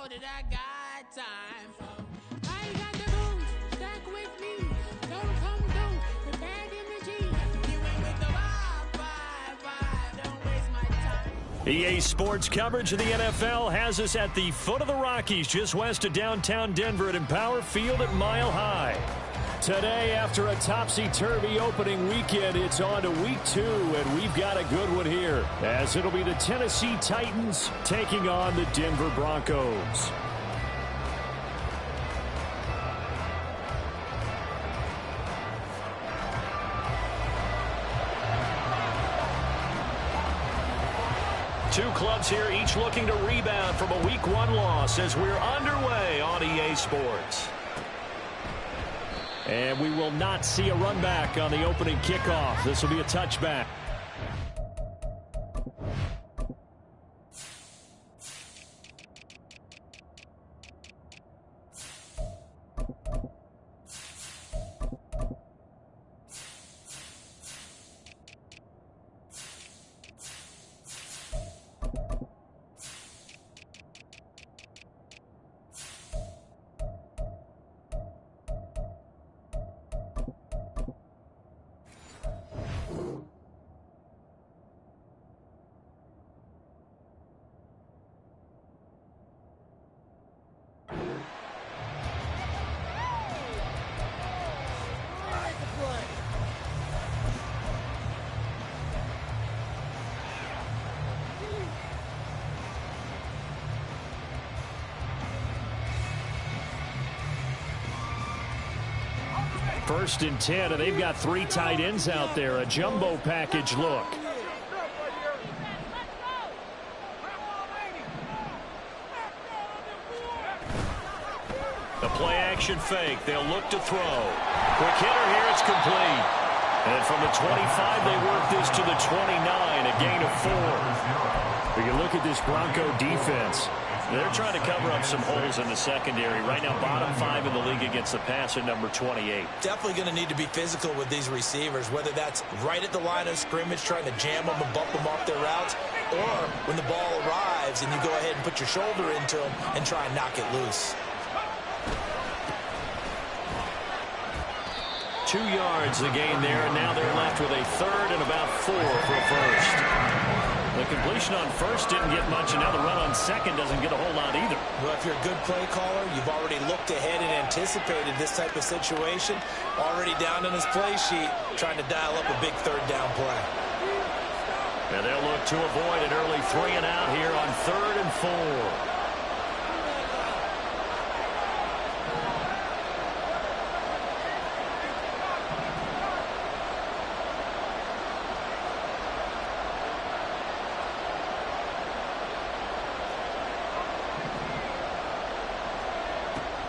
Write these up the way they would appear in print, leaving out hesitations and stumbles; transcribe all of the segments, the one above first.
know that I got time. I ain't got the booze, stack with me. Don't come through, the bag in the G. You ain't with the vibe, don't waste my time. EA Sports coverage of the NFL has us at the foot of the Rockies, just west of downtown Denver at Empower Field at Mile High. Today, after a topsy-turvy opening weekend, it's on to week 2, and we've got a good one here, as it'll be the Tennessee Titans taking on the Denver Broncos. Two clubs here, each looking to rebound from a Week 1 loss as we're underway on EA Sports. And we will not see a run back on the opening kickoff. This will be a touchback. First and 10, and they've got 3 tight ends out there. A jumbo package look. The play action fake. They'll look to throw. Quick hitter here. It's complete. And from the 25, they work this to the 29, a gain of 4. We can look at this Bronco defense. They're trying to cover up some holes in the secondary. Right now, bottom 5 in the league against the passer, number 28. Definitely going to need to be physical with these receivers, whether that's right at the line of scrimmage, trying to jam them and bump them off their routes, or when the ball arrives and you go ahead and put your shoulder into them and try and knock it loose. 2 yards the gain there, and now they're left with a third and about 4 for a first. The completion on first didn't get much, and now the run on second doesn't get a whole lot either. Well, if you're a good play caller, you've already looked ahead and anticipated this type of situation. Already down in his play sheet, trying to dial up a big third down play. And they'll look to avoid an early 3 and out here on 3rd and 4.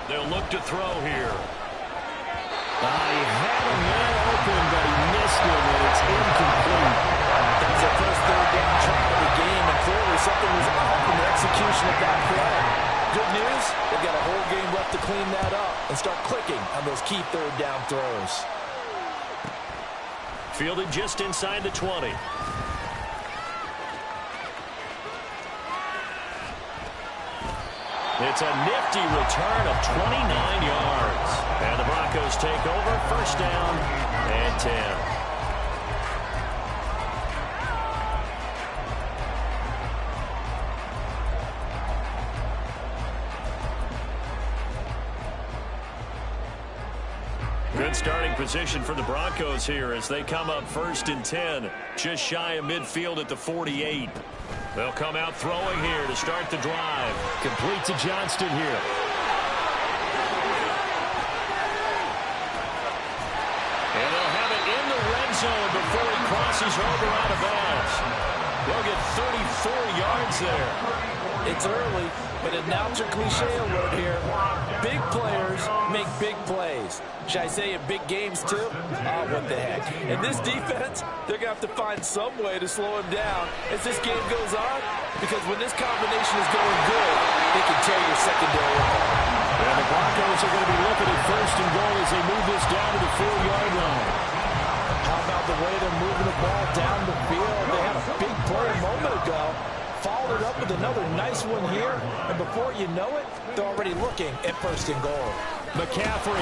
They'll look to throw here. He had a man open, but he missed him, and it's incomplete. That's the first third down try of the game, and clearly something was off in the execution of that play. Good news, they've got a whole game left to clean that up and start clicking on those key third down throws. Fielded just inside the 20. It's a nifty return of 29 yards. And the Broncos take over, first down and 10. Good starting position for the Broncos here as they come up first and 10, just shy of midfield at the 48. They'll come out throwing here to start the drive. Complete to Johnston here. And they'll have it in the red zone before he crosses over out of bounds. They'll get 34 yards there. It's early, but announcer cliche alert here. Big players make big plays. Should I say in big games too? Oh, what the heck. And this defense, they're going to have to find some way to slow him down as this game goes on, because when this combination is going good, they can tear your secondary apart. And the Broncos are going to be looking at first and goal as they move this down to the 4-yard line. How about the way they're moving the ball down the field? They had a big play a moment ago. Follow followed up with another nice one here, and before you know it, they're already looking at first and goal. McCaffrey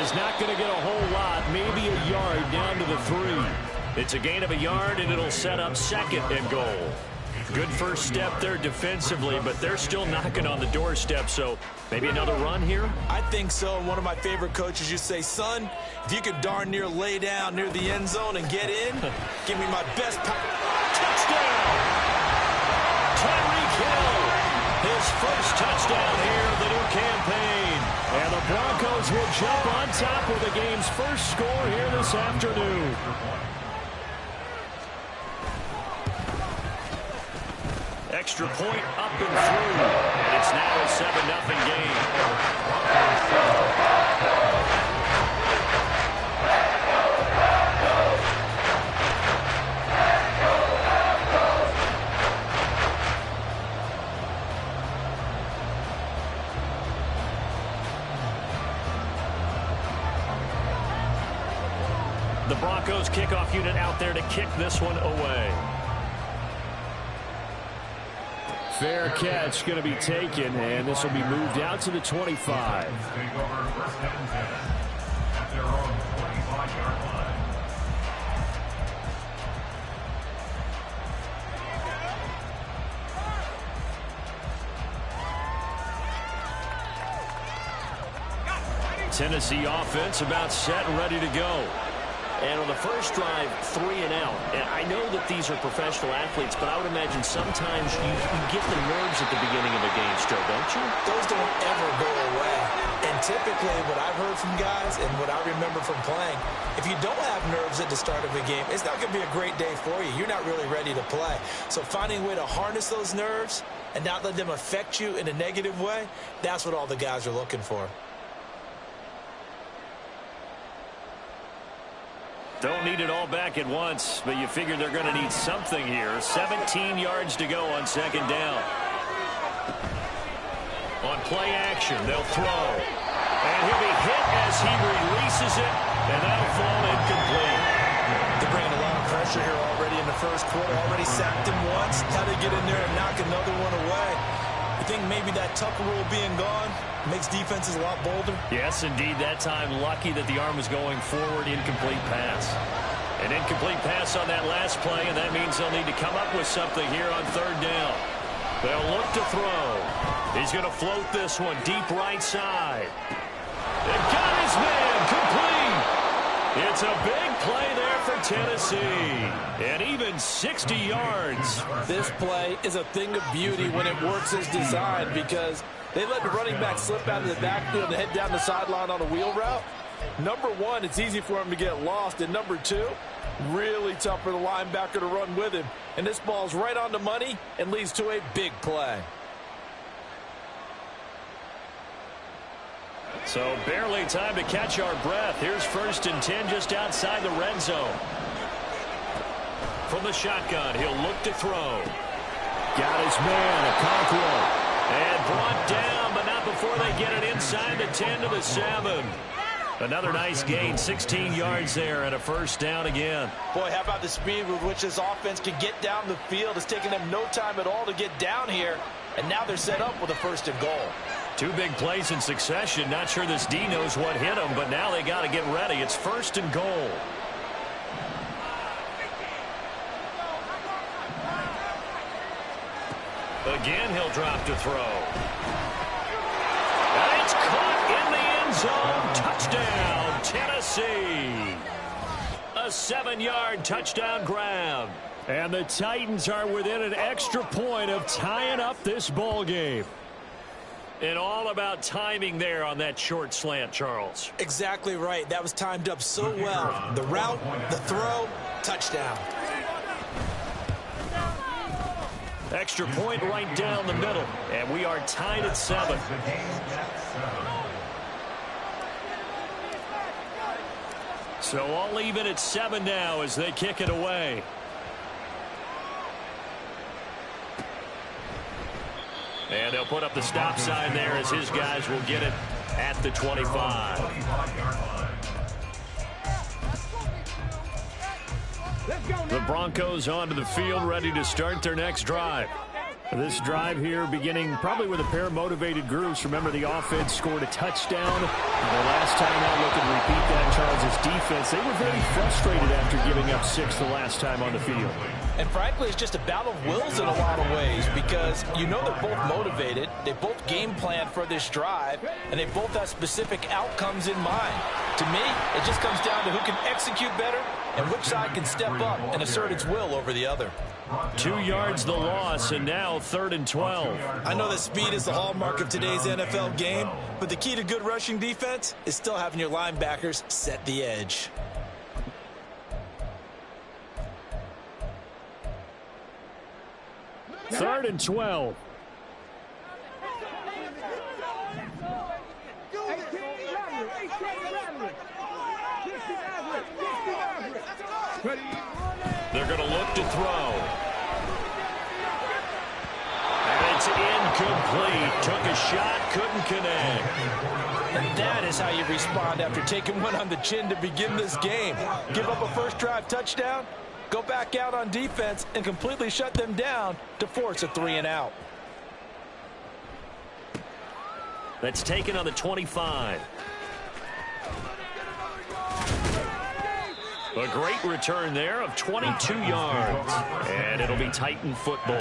is not going to get a whole lot, maybe a yard down to the 3. It's a gain of a yard, and it'll set up second and goal. Good first step there defensively, but they're still knocking on the doorstep, so maybe another run here? I think so. One of my favorite coaches used to say, son, if you could darn near lay down near the end zone and get in, give me my best touchdown! Tyreek Hill, his first touchdown here of the new campaign. And the Broncos will jump on top with the game's first score here this afternoon. Extra point up and through. And it's now a 7-0 game. The Broncos kickoff unit out there to kick this one away. Fair catch going to be taken, and this will be moved out to the 25. Tennessee offense about set and ready to go. And on the first drive, 3 and out. And I know that these are professional athletes, but I would imagine sometimes you get the nerves at the beginning of a game still, don't you? Those don't ever go away. And typically what I've heard from guys and what I remember from playing, if you don't have nerves at the start of a game, it's not going to be a great day for you. You're not really ready to play. So finding a way to harness those nerves and not let them affect you in a negative way, that's what all the guys are looking for. Don't need it all back at once, but you figure they're going to need something here. 17 yards to go on second down. On play action, they'll throw. And he'll be hit as he releases it, and that'll fall incomplete. They're bringing a lot of pressure here already in the first quarter. Already sacked him once. Now they get in there and knock another one away. I think maybe that Tucker rule being gone makes defenses a lot bolder. Yes, indeed. That time, lucky that the arm was going forward. Incomplete pass. An incomplete pass on that last play, and that means they'll need to come up with something here on third down. They'll look to throw. He's going to float this one deep right side. They've got his man complete. It's a big play there for Tennessee. And even 60 yards. This play is a thing of beauty when it works as designed because they let the running back slip out of the backfield and head down the sideline on a wheel route. Number one, it's easy for him to get lost. And number two, really tough for the linebacker to run with him. And this ball's right on the money and leads to a big play. So barely time to catch our breath. Here's 1st and 10 just outside the red zone. From the shotgun, he'll look to throw. Got his man, Okonkwo. And brought down, but not before they get it inside the 10 to the 7. Another nice gain, 16 yards there, and a first down again. Boy, how about the speed with which this offense can get down the field? It's taken them no time at all to get down here, and now they're set up with a 1st and goal. 2 big plays in succession. Not sure this D knows what hit him, but now they got to get ready. It's 1st and goal. Again, he'll drop to throw. And it's caught in the end zone. Touchdown, Tennessee. A 7-yard touchdown grab. And the Titans are within an extra point of tying up this ball game. And all about timing there on that short slant, Charles. Exactly right. That was timed up so well. The route, the throw, touchdown. Extra point right down the middle. And we are tied at 7. So all even at 7 now as they kick it away. And they'll put up the stop sign there as his guys will get it at the 25. The Broncos onto the field, ready to start their next drive. This drive here beginning probably with a pair of motivated groups. Remember, the offense scored a touchdown. The last time out, looking to repeat that, Charles' defense, they were very frustrated after giving up 6 the last time on the field. And frankly, it's just a battle of wills in a lot of ways because you know they're both motivated, they both game plan for this drive, and they both have specific outcomes in mind. To me, it just comes down to who can execute better and which side can step up and assert its will over the other. 2 yards the loss, and now 3rd and 12. I know that speed is the hallmark of today's NFL game, but the key to good rushing defense is still having your linebackers set the edge. Third and 12. They're going to look to throw. And it's incomplete. Took a shot, couldn't connect. And that is how you respond after taking one on the chin to begin this game. Give up a first drive touchdown, go back out on defense, and completely shut them down to force a 3-and-out. That's taken on the 25. A great return there of 22 yards. And it'll be Titan football.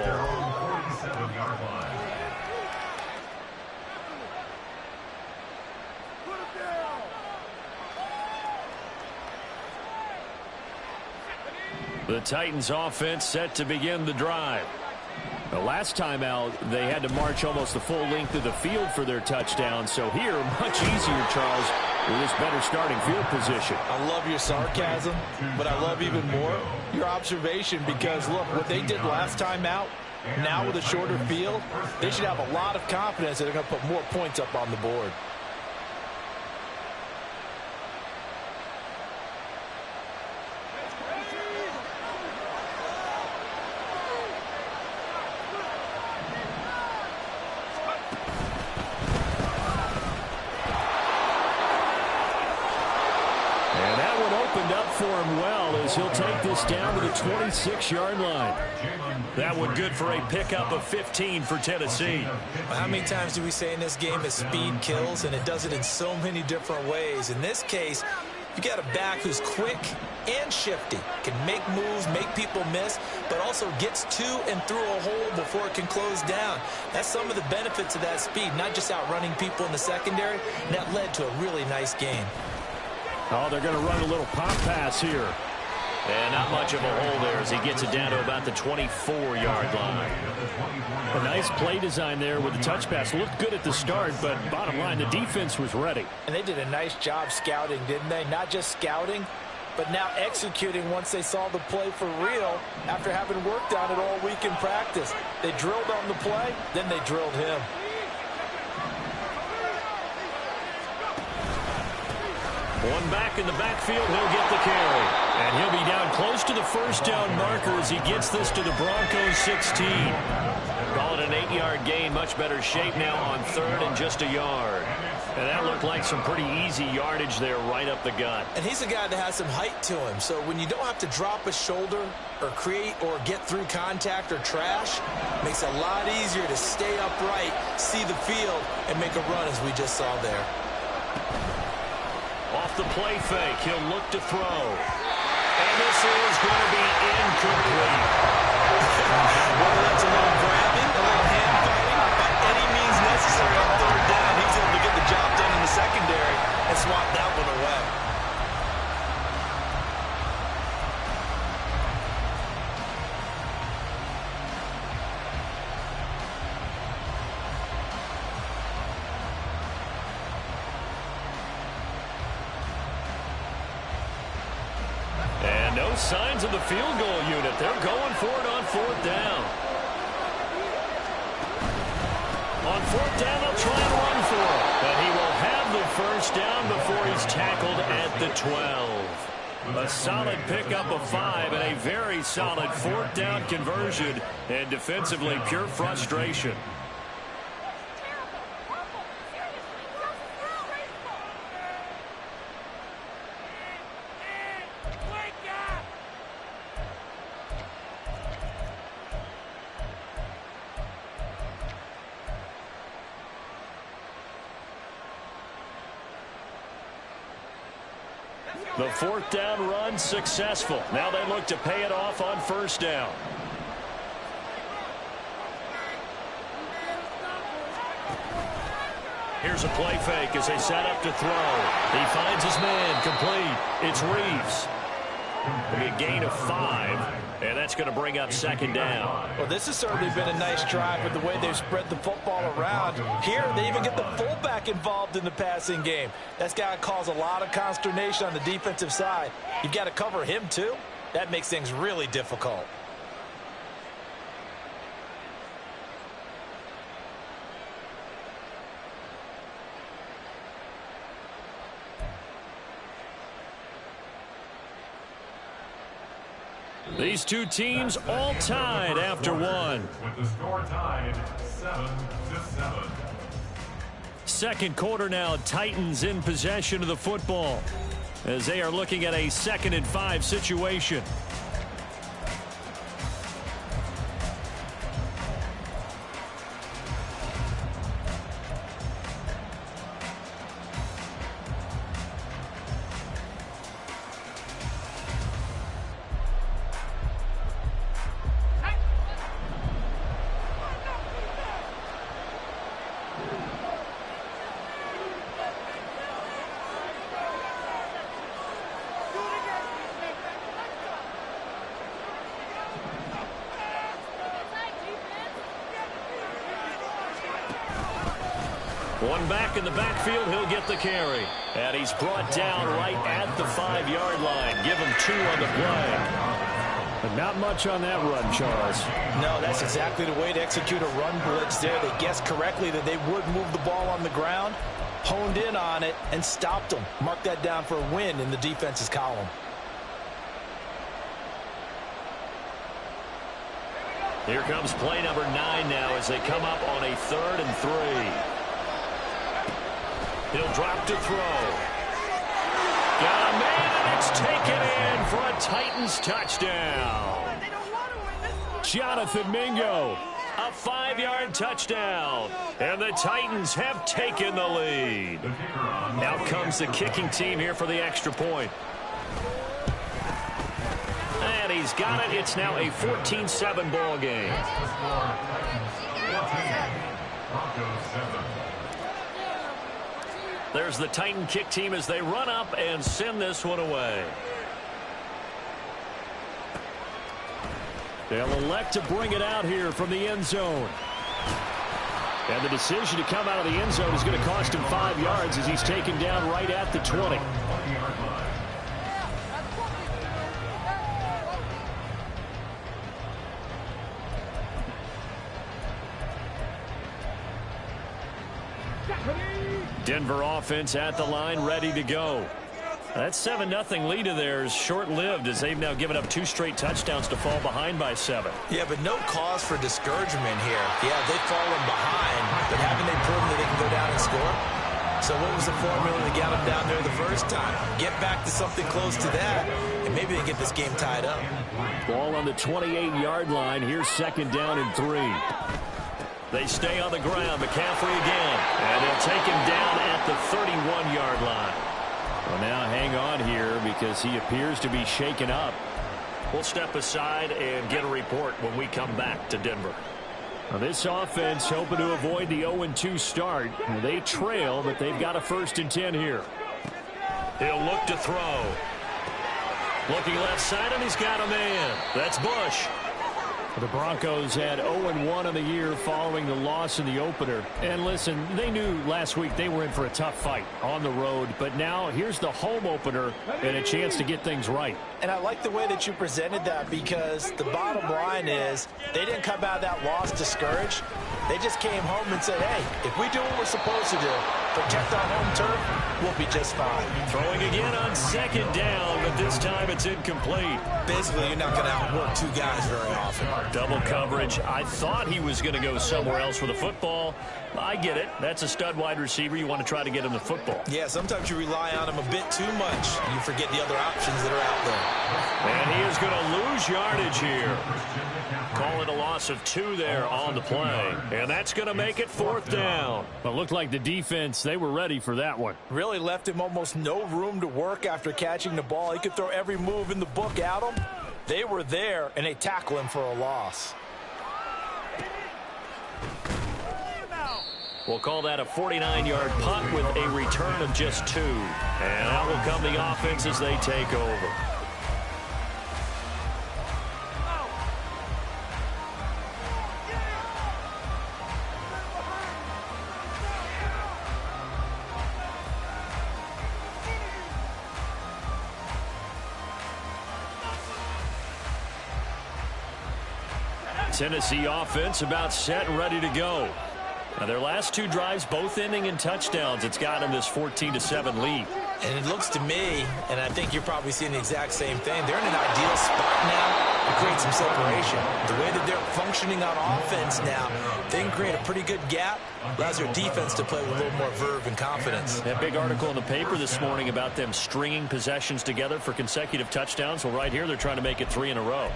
The Titans offense set to begin the drive. The last time out, they had to march almost the full length of the field for their touchdown. So here, much easier, Charles, with this better starting field position. I love your sarcasm, but I love even more your observation because, look, what they did last time out, now with a shorter field, they should have a lot of confidence that they're going to put more points up on the board. For him well as he'll take this down to the 26-yard line. That one good for a pickup of 15 for Tennessee. How many times do we say in this game that speed kills, and it does it in so many different ways? In this case, you got a back who's quick and shifty, can make moves, make people miss, but also gets to and through a hole before it can close down. That's some of the benefits of that speed, not just outrunning people in the secondary. And that led to a really nice game. Oh, they're going to run a little pop pass here. And not much of a hole there as he gets it down to about the 24-yard line. A nice play design there with the touch pass. Looked good at the start, but bottom line, the defense was ready. And they did a nice job scouting, didn't they? Not just scouting, but now executing once they saw the play for real after having worked on it all week in practice. They drilled on the play, then they drilled him. One back in the backfield, he'll get the carry. And he'll be down close to the first down marker as he gets this to the Broncos 16. Call it an 8-yard gain, much better shape now on 3rd and just a yard. And that looked like some pretty easy yardage there right up the gut. And he's a guy that has some height to him, so when you don't have to drop a shoulder or create or get through contact or trash, it makes it a lot easier to stay upright, see the field, and make a run as we just saw there. Off the play fake, he'll look to throw. And this is going to be incomplete. Whether that's a little grabbing, a little hand fighting, by any means necessary on 3rd down, he's able to get the job done in the secondary and swat that one away. No signs of the field goal unit. They're going for it on 4th down. On 4th down, they'll try and run for it. But he will have the first down before he's tackled at the 12. A solid pickup of 5 and a very solid 4th down conversion. And defensively, pure frustration. The fourth down run successful. Now they look to pay it off on first down. Here's a play fake as they set up to throw. He finds his man, complete. It's Reeves. A gain of 5, and that's going to bring up second down. Well, this has certainly been a nice drive with the way they've spread the football around. Here, they even get the fullback involved in the passing game. That's got to cause a lot of consternation on the defensive side. You've got to cover him, too. That makes things really difficult. These two teams all tied after one. With the score tied 7-7. Second quarter now, Titans in possession of the football as they are looking at a 2nd and 5 situation. One back in the backfield, he'll get the carry. And he's brought down right at the 5-yard line. Give him 2 on the play. But not much on that run, Charles. No, that's exactly the way to execute a run blitz there. They guessed correctly that they would move the ball on the ground, honed in on it, and stopped them. Mark that down for a win in the defense's column. Here comes play number 9 now as they come up on a 3rd and 3. He'll drop to throw. Got a man, and it's taken in for a Titans touchdown. Jonathan Mingo, a 5-yard touchdown. And the Titans have taken the lead. Now comes the kicking team here for the extra point. And he's got it. It's now a 14-7 ball game. There's the Titan kick team as they run up and send this one away. They'll elect to bring it out here from the end zone. And the decision to come out of the end zone is going to cost him 5 yards as he's taken down right at the 20. Denver offense at the line, ready to go. That 7-0 lead of theirs short-lived as they've now given up 2 straight touchdowns to fall behind by 7. Yeah, but no cause for discouragement here. Yeah, they've fallen behind, but haven't they proven that they can go down and score? So what was the formula that got them down there the first time? Get back to something close to that, and maybe they get this game tied up. Ball on the 28-yard line. Here's 2nd down and 3. They stay on the ground. McCaffrey again. And they'll take him down at the 31-yard line. Well, now hang on here because he appears to be shaken up. We'll step aside and get a report when we come back to Denver. Now this offense hoping to avoid the 0-2 start. They trail, but they've got a 1st and 10 here. He'll look to throw. Looking left side, and he's got a man. That's Bush. The Broncos had 0-1 on the year following the loss in the opener. And listen, they knew last week they were in for a tough fight on the road. But now here's the home opener and a chance to get things right. And I like the way that you presented that because the bottom line is they didn't come out of that loss discouraged. They just came home and said, hey, if we do what we're supposed to do, protect our home turf, we'll be just fine. Throwing again on 2nd down, but this time it's incomplete. Basically, you're not going to outwork 2 guys very often. Double coverage. I thought he was going to go somewhere else with the football. I get it. That's a stud wide receiver. You want to try to get him the football. Yeah, sometimes you rely on him a bit too much. You forget the other options that are out there. And he is going to lose yardage here. Call it a loss loss of 2 there on the play. And that's going to make it 4th down. Well, it looked like the defense, they were ready for that one. Really left him almost no room to work after catching the ball. He could throw every move in the book at him. They were there, and they tackle him for a loss. We'll call that a 49-yard punt with a return of just 2. And out will come the offense as they take over. Tennessee offense about set and ready to go. Now their last 2 drives both ending in touchdowns. It's got them this 14-7 lead. And it looks to me, and I think you're probably seeing the exact same thing, they're in an ideal spot now to create some separation. The way that they're functioning on offense now, they can create a pretty good gap. Allows their defense to play with a little more verve and confidence. That big article in the paper this morning about them stringing possessions together for consecutive touchdowns. Well, right here they're trying to make it 3 in a row.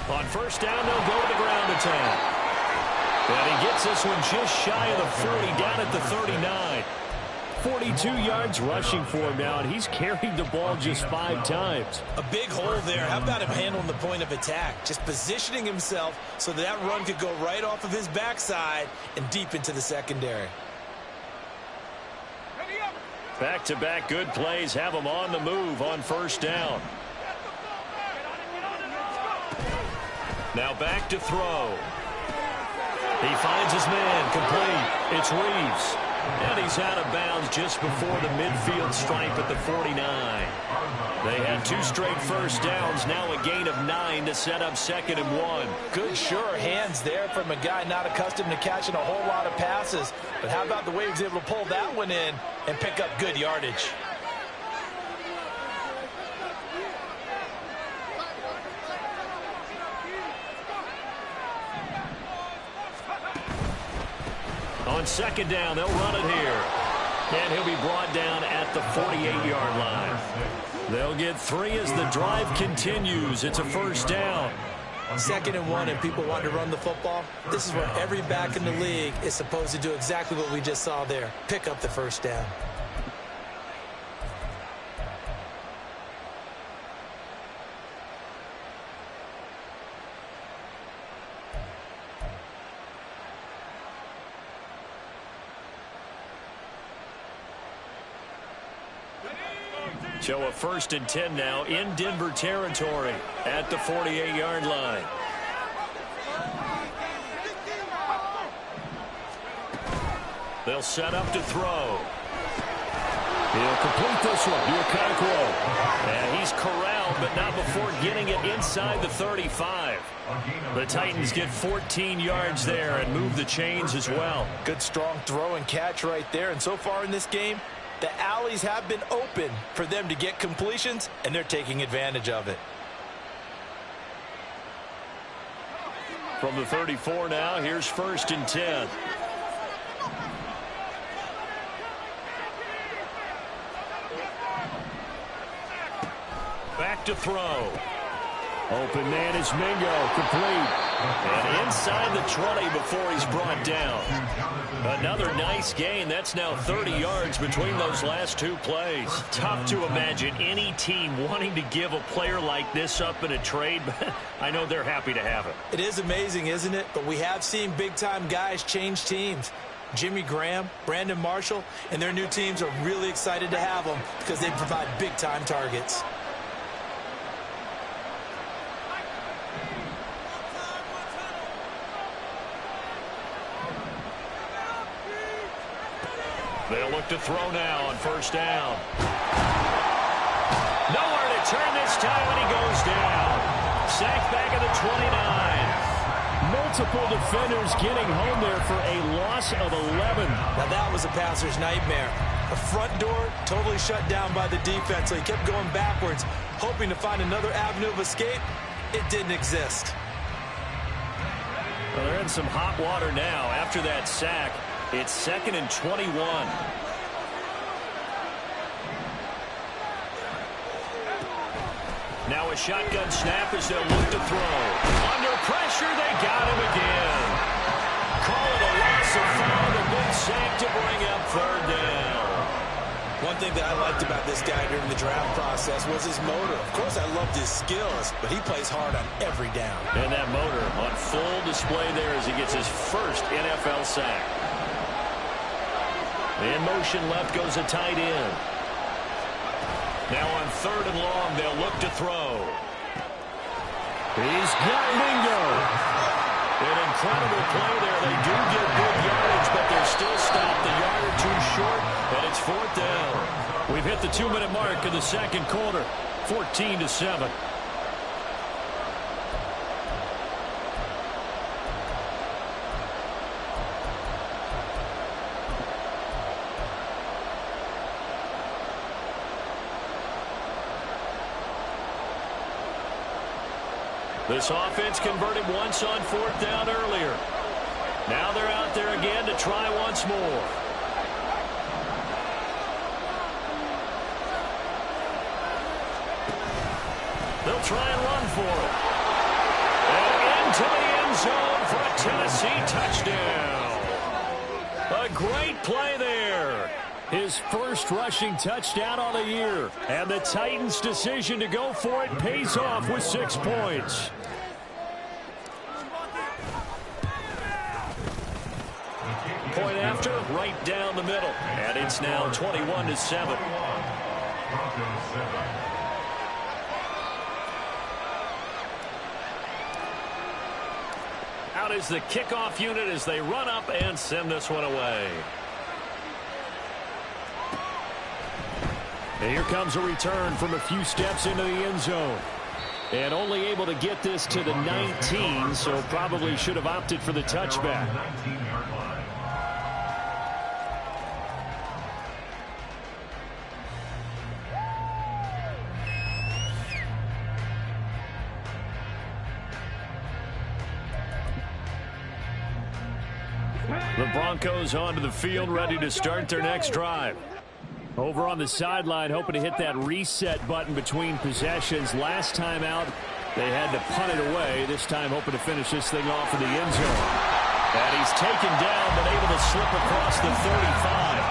On first down, they'll go to the ground attack. And he gets this one just shy of the 40, down at the 39. 42 yards rushing for him now, and he's carried the ball just 5 times. A big hole there. How about him handling the point of attack? Just positioning himself so that run could go right off of his backside and deep into the secondary. Back-to-back good plays have him on the move on first down. Now back to throw. He finds his man, complete. It's Reeves. And he's out of bounds just before the midfield stripe at the 49. They had 2 straight first downs, now a gain of 9 to set up 2nd and 1. Good, sure hands there from a guy not accustomed to catching a whole lot of passes. But how about the way he was able to pull that one in and pick up good yardage? On 2nd down, they'll run it here. And he'll be brought down at the 48-yard line. They'll get 3 as the drive continues. It's a first down. 2nd and 1, and people want to run the football. This is where every back in the league is supposed to do exactly what we just saw there. Pick up the first down. So a 1st and 10 now in Denver territory at the 48-yard line. They'll set up to throw. He'll complete this one. WK2. And he's corralled, but not before getting it inside the 35. The Titans get 14 yards there and move the chains as well. Good strong throw and catch right there. And so far in this game, the alleys have been open for them to get completions, and they're taking advantage of it. From the 34 now, here's 1st and 10. Back to throw. Open man is Mingo, complete. And inside the 20 before he's brought down. Another nice gain. That's now 30 yards between those last 2 plays. Tough to imagine any team wanting to give a player like this up in a trade, but I know they're happy to have it. It is amazing, isn't it? But we have seen big-time guys change teams. Jimmy Graham, Brandon Marshall, and their new teams are really excited to have them because they provide big-time targets. They'll look to throw now on first down. Nowhere to turn this time, and he goes down. Sacked back at the 29. Multiple defenders getting home there for a loss of 11. Now that was a passer's nightmare. The front door totally shut down by the defense, so he kept going backwards, hoping to find another avenue of escape. It didn't exist. Well, they're in some hot water now. After that sack, it's 2nd and 21. Now a shotgun snap as they'll look to throw. Under pressure, they got him again. Call it a loss of 5. A good sack to bring up 3rd down. One thing that I liked about this guy during the draft process was his motor. Of course, I loved his skills, but he plays hard on every down. And that motor on full display there as he gets his first NFL sack. In motion left goes a tight end. Now on 3rd and long, they'll look to throw. He's got Mingo. An incredible play there. They do get good yardage, but they're still stopped a yard or 2 short, and it's 4th down. We've hit the 2-minute mark in the 2nd quarter, 14-7. This offense converted once on 4th down earlier. Now they're out there again to try once more. They'll try and run for it. And into the end zone for a Tennessee touchdown. A great play there. His first rushing touchdown on the year. And the Titans' decision to go for it pays off with 6 points. Point after, right down the middle. And it's now 21-7. Out is the kickoff unit as they run up and send this one away. And here comes a return from a few steps into the end zone. And only able to get this to the 19, so probably should have opted for the touchback. The Broncos onto the field, ready to start their next drive. Over on the sideline, hoping to hit that reset button between possessions. Last time out, they had to punt it away. This time, hoping to finish this thing off in the end zone. And he's taken down, but able to slip across the 35.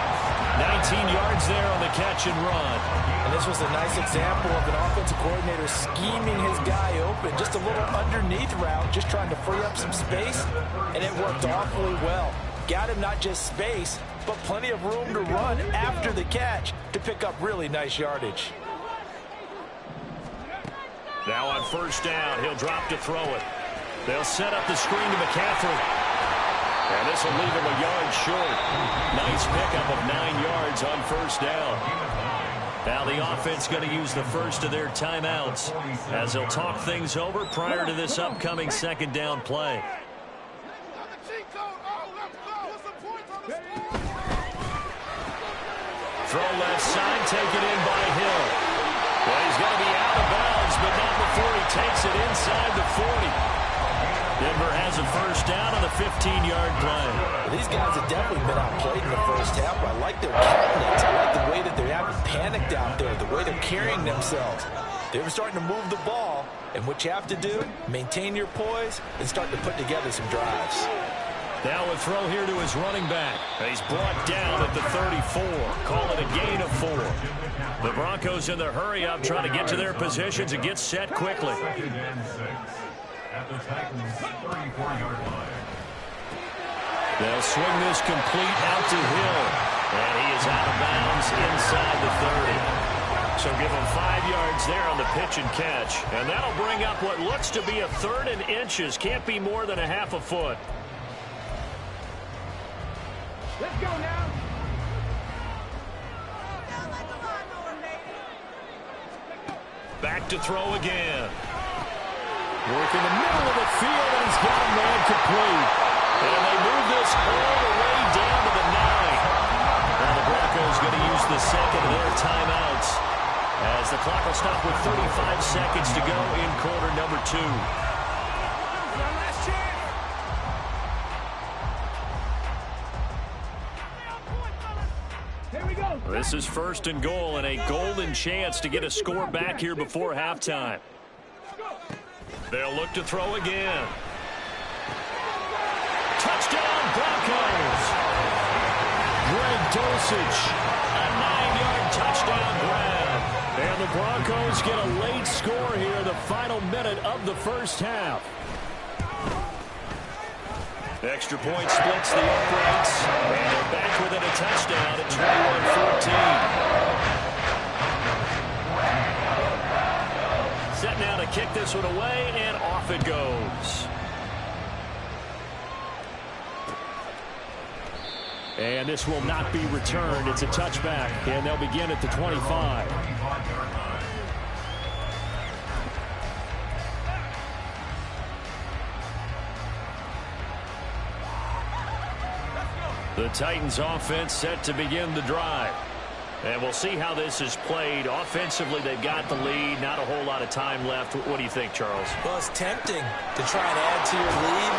19 yards there on the catch and run. And this was a nice example of an offensive coordinator scheming his guy open. Just a little underneath route, just trying to free up some space, and it worked awfully well. Got him not just space, but plenty of room to run after the catch to pick up really nice yardage. Now on 1st down, he'll drop to throw it. They'll set up the screen to McCaffrey. And this will leave him a yard short. Nice pickup of 9 yards on 1st down. Now the offense going to use the first of their timeouts as they'll talk things over prior to this upcoming 2nd down play. Throw left side, taken in by Hill. Well, he's going to be out of bounds, but not before he takes it inside the 40. Denver has a 1st down on the 15-yard play. Well, these guys have definitely been outplayed in the 1st half, but I like their countenance. I like the way that they haven't panicked out there, the way they're carrying themselves. They're starting to move the ball, and what you have to do, maintain your poise and start to put together some drives. Now a throw here to his running back. He's brought down at the 34. Call it a gain of 4. The Broncos in their hurry up, trying to get to their positions and get set quickly. At the Titans' 34-yard line. They'll swing this complete out to Hill. And he is out of bounds inside the 30. So give him 5 yards there on the pitch and catch. And that'll bring up what looks to be a 3rd and inches. Can't be more than a half a foot. Let's go now. Back to throw again. Work in the middle of the field, and he's got a man complete. And they move this all the way down to the 9. Now the Broncos going to use the 2nd of their timeouts as the clock will stop with 35 seconds to go in quarter number 2. This is 1st and goal and a golden chance to get a score back here before halftime. They'll look to throw again. Touchdown, Broncos. Greg Dulcich, a 9-yard touchdown grab. And the Broncos get a late score here in the final minute of the first half. Extra point splits the uprights, and they're back within a touchdown at 21-14. Set now to kick this one away, and off it goes. And this will not be returned. It's a touchback, and they'll begin at the 25. The Titans offense set to begin the drive. And we'll see how this is played. Offensively, they've got the lead. Not a whole lot of time left. What do you think, Charles? Well, it's tempting to try and add to your lead.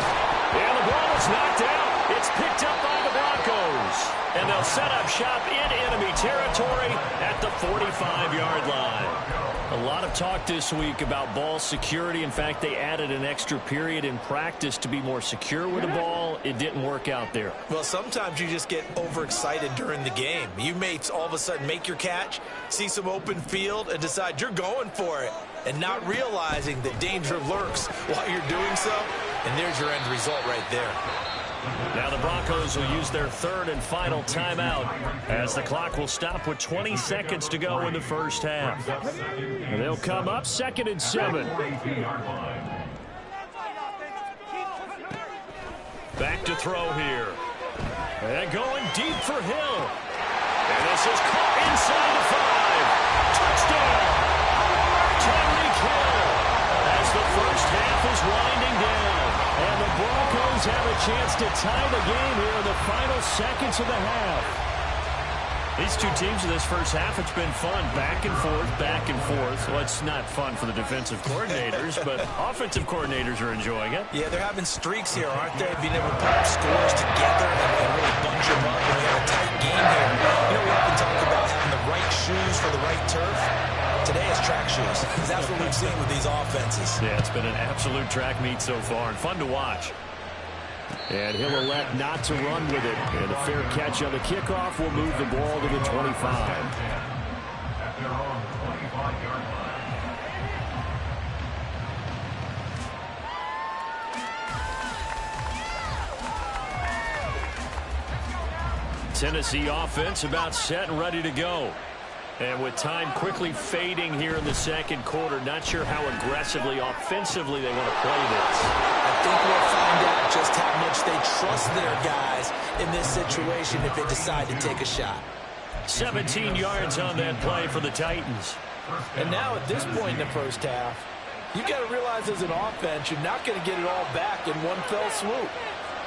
And the ball is knocked out. It's picked up by the Broncos. And they'll set up shop in enemy territory at the 45-yard line. A lot of talk this week about ball security. In fact, they added an extra period in practice to be more secure with the ball. It didn't work out there. Well, sometimes you just get overexcited during the game. You may all of a sudden make your catch, see some open field, and decide you're going for it, and not realizing that danger lurks while you're doing so. And there's your end result right there. Now the Broncos will use their 3rd and final timeout as the clock will stop with 20 seconds to go in the first half. And they'll come up 2nd and 7. Back to throw here. And going deep for Hill. And this is caught inside the 5. Touchdown! Tyreek Hill as the first half is winding down. And the Broncos have a chance to tie the game here in the final seconds of the half. These two teams in this first half, it's been fun. Back and forth, back and forth. Well, it's not fun for the defensive coordinators, but offensive coordinators are enjoying it. Yeah, they're having streaks here, aren't they? Being able to put up scores together and really bunch them up. And we have a tight game here. You know, we often talk about having the right shoes for the right turf. Today is track shoes. That's what we've seen with these offenses. Yeah, it's been an absolute track meet so far and fun to watch. And he'll elect not to run with it. And a fair catch on the kickoff will move the ball to the 25. Tennessee offense about set and ready to go. And with time quickly fading here in the second quarter, not sure how aggressively, offensively they want to play this. I think we'll find out just how much they trust their guys in this situation if they decide to take a shot. 17 yards on that play for the Titans. And now at this point in the first half, you've got to realize as an offense, you're not going to get it all back in one fell swoop.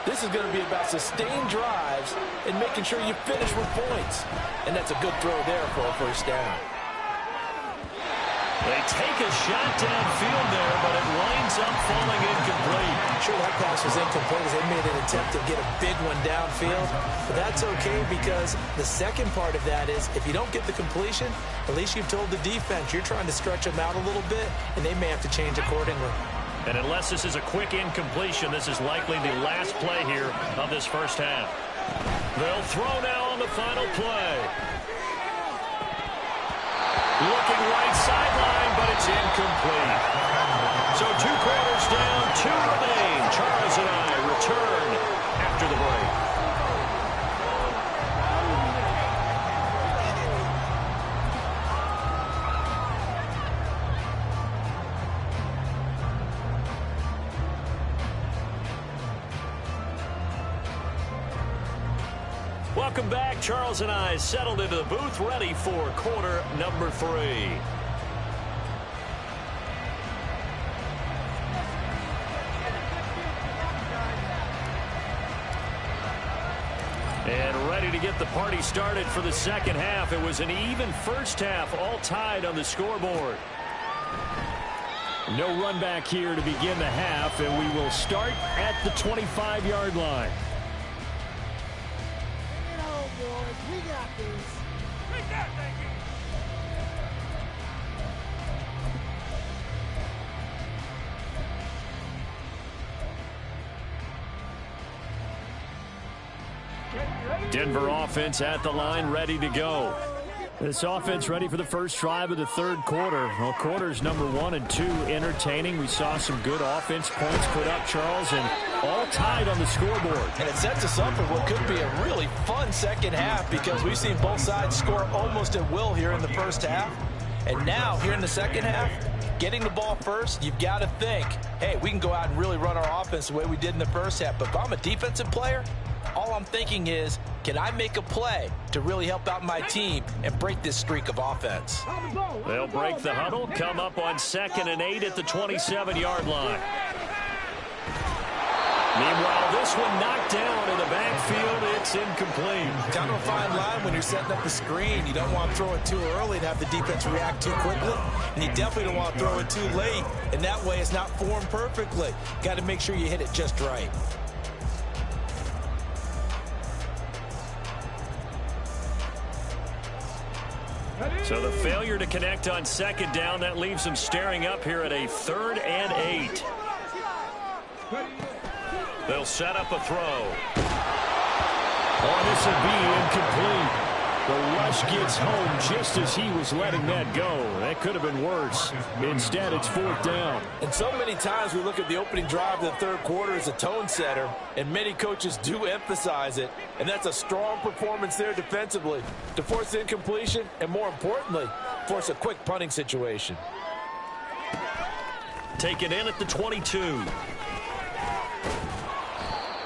This is going to be about sustained drives and making sure you finish with points. And that's a good throw there for a first down. They take a shot downfield there, but it winds up falling incomplete. Sure, that pass was incomplete as they made an attempt to get a big one downfield. But that's okay because the second part of that is if you don't get the completion, at least you've told the defense you're trying to stretch them out a little bit, and they may have to change accordingly. And unless this is a quick incompletion, this is likely the last play here of this first half. They'll throw now on the final play. Looking right sideline, but it's incomplete. So 2 quarters down, 2 remain. Charles and I return after the break. Welcome back. Charles and I settled into the booth, ready for quarter number 3. And ready to get the party started for the second half. It was an even first half, all tied on the scoreboard. No run back here to begin the half, and we will start at the 25-yard line. We got this. Denver offense at the line, ready to go. This offense ready for the first drive of the third quarter. Well, quarters number 1 and 2 entertaining. We saw some good offense points put up, Charles, and all tied on the scoreboard. And it sets us up for what could be a really fun second half because we've seen both sides score almost at will here in the first half. And now, here in the second half, getting the ball first, you've got to think, hey, we can go out and really run our offense the way we did in the first half. But if I'm a defensive player, all I'm thinking is, can I make a play to really help out my team and break this streak of offense? They'll break the huddle, come up on 2nd and 8 at the 27-yard line. Meanwhile, this one knocked down in the backfield. It's incomplete. Kind of a fine line when you're setting up the screen. You don't want to throw it too early and have the defense react too quickly. And you definitely don't want to throw it too late. And that way it's not formed perfectly. Got to make sure you hit it just right. So the failure to connect on 2nd down, that leaves them staring up here at a 3rd and 8. They'll set up a throw. Oh, this will be incomplete. The rush gets home just as he was letting that go. That could have been worse. Instead, it's 4th down. And so many times we look at the opening drive of the third quarter as a tone setter, and many coaches do emphasize it. And that's a strong performance there defensively to force incompletion and, more importantly, force a quick punting situation. Taken in at the 22.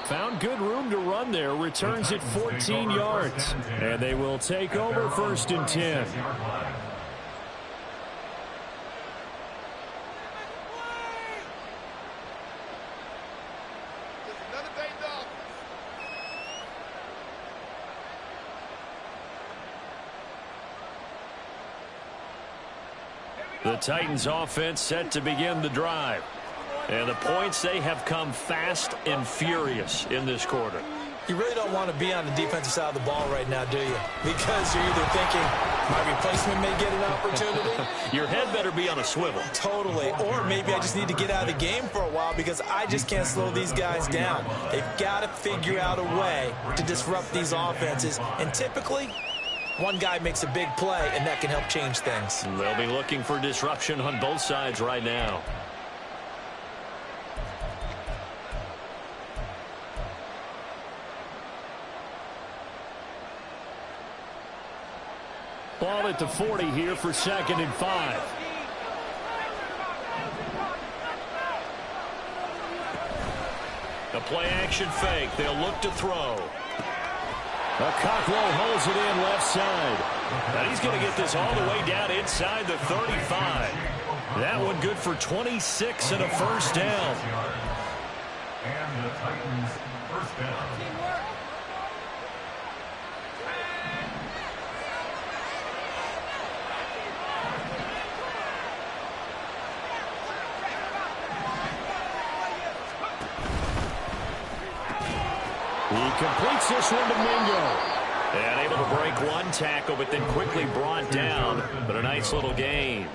Found good room to run there. Returns it 14 yards. And they will take over 1st and 10. The Titans offense set to begin the drive. And the points, they have come fast and furious in this quarter. You really don't want to be on the defensive side of the ball right now, do you? Because you're either thinking, my replacement may get an opportunity. Your head better be on a swivel. Totally. Or maybe I just need to get out of the game for a while because I just can't slow these guys down. They've got to figure out a way to disrupt these offenses. And typically, one guy makes a big play, and that can help change things. They'll be looking for disruption on both sides right now. Ball at the 40 here for 2nd and 5. A play-action fake. They'll look to throw. Cocklow holds it in left side. And he's going to get this all the way down inside the 35. That one good for 26 and a 1st down. And the Titans' 1st down. He completes this one to Mingo. And able to break one tackle, but then quickly brought down. But a nice little gain.